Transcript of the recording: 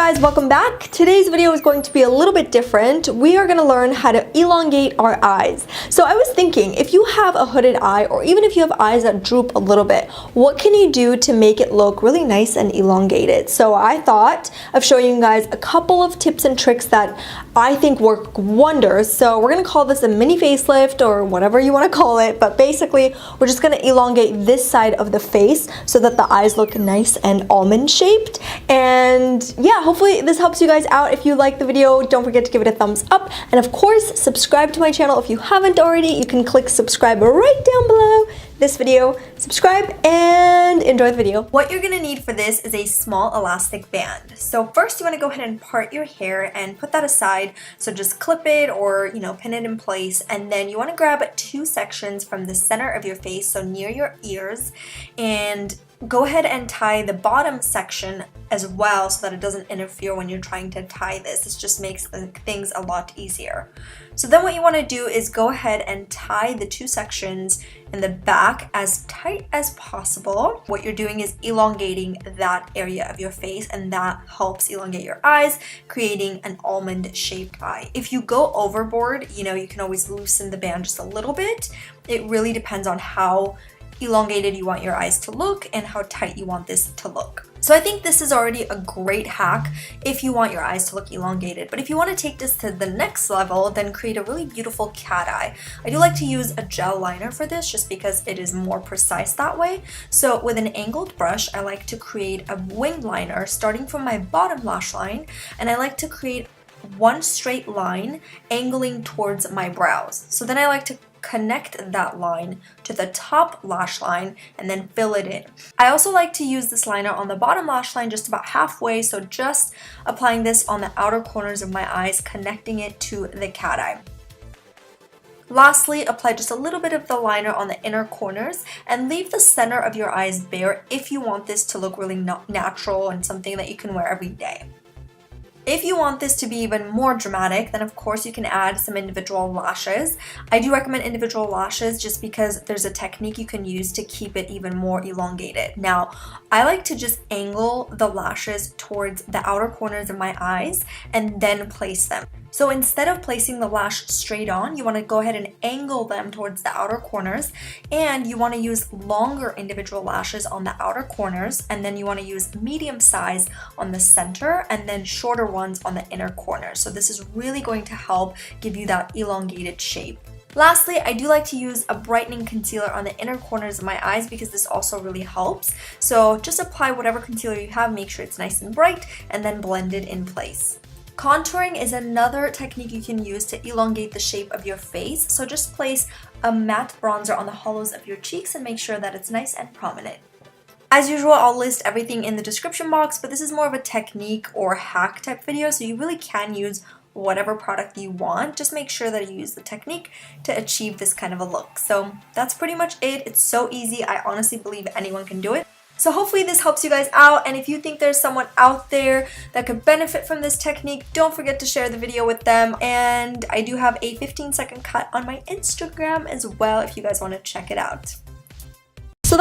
guys, welcome back. Today's video is going to be a little bit different. We are going to learn how to elongate our eyes. So I was thinking, if you have a hooded eye or even if you have eyes that droop a little bit, what can you do to make it look really nice and elongated? So I thought of showing you guys a couple of tips and tricks that I think work wonders. So we're going to call this a mini facelift or whatever you want to call it, but basically we're just going to elongate this side of the face so that the eyes look nice and almond shaped. And yeah, hopefully this helps you guys out. If you like the video, don't forget to give it a thumbs up, and of course subscribe to my channel if you haven't already. You can click subscribe right down below this video, subscribe, and enjoy the video. What you're gonna need for this is a small elastic band. So first you want to go ahead and part your hair and put that aside. So just clip it or pin it in place, and then you want to grab two sections from the center of your face, so near your ears, and go ahead and tie the bottom section as well so that it doesn't interfere when you're trying to tie this. This just makes things a lot easier. So then what you want to do is go ahead and tie the two sections in the back as tight as possible. What you're doing is elongating that area of your face, and that helps elongate your eyes, creating an almond shaped eye. If you go overboard, you can always loosen the band just a little bit. It really depends on how elongated you want your eyes to look and how tight you want this to look. So I think this is already a great hack if you want your eyes to look elongated. But if you want to take this to the next level, then create a really beautiful cat eye. I do like to use a gel liner for this just because it is more precise that way. So with an angled brush, I like to create a wing liner starting from my bottom lash line, and I like to create one straight line angling towards my brows. So then I like to connect that line to the top lash line and then fill it in. I also like to use this liner on the bottom lash line just about halfway, so just applying this on the outer corners of my eyes, connecting it to the cat eye. Lastly, apply just a little bit of the liner on the inner corners and leave the center of your eyes bare if you want this to look really natural and something that you can wear every day. If you want this to be even more dramatic, then of course you can add some individual lashes. I do recommend individual lashes just because there's a technique you can use to keep it even more elongated. Now, I like to just angle the lashes towards the outer corners of my eyes and then place them. So instead of placing the lash straight on, you want to go ahead and angle them towards the outer corners, and you want to use longer individual lashes on the outer corners, and then you want to use medium size on the center and then shorter ones on the inner corners. So this is really going to help give you that elongated shape. Lastly, I do like to use a brightening concealer on the inner corners of my eyes because this also really helps. So just apply whatever concealer you have, make sure it's nice and bright, and then blend it in place. Contouring is another technique you can use to elongate the shape of your face. So just place a matte bronzer on the hollows of your cheeks and make sure that it's nice and prominent. As usual, I'll list everything in the description box, but this is more of a technique or hack type video, so you really can use whatever product you want. Just make sure that you use the technique to achieve this kind of a look. So that's pretty much it. It's so easy. I honestly believe anyone can do it. So hopefully this helps you guys out, and if you think there's someone out there that could benefit from this technique, don't forget to share the video with them. And I do have a 15-second cut on my Instagram as well if you guys want to check it out.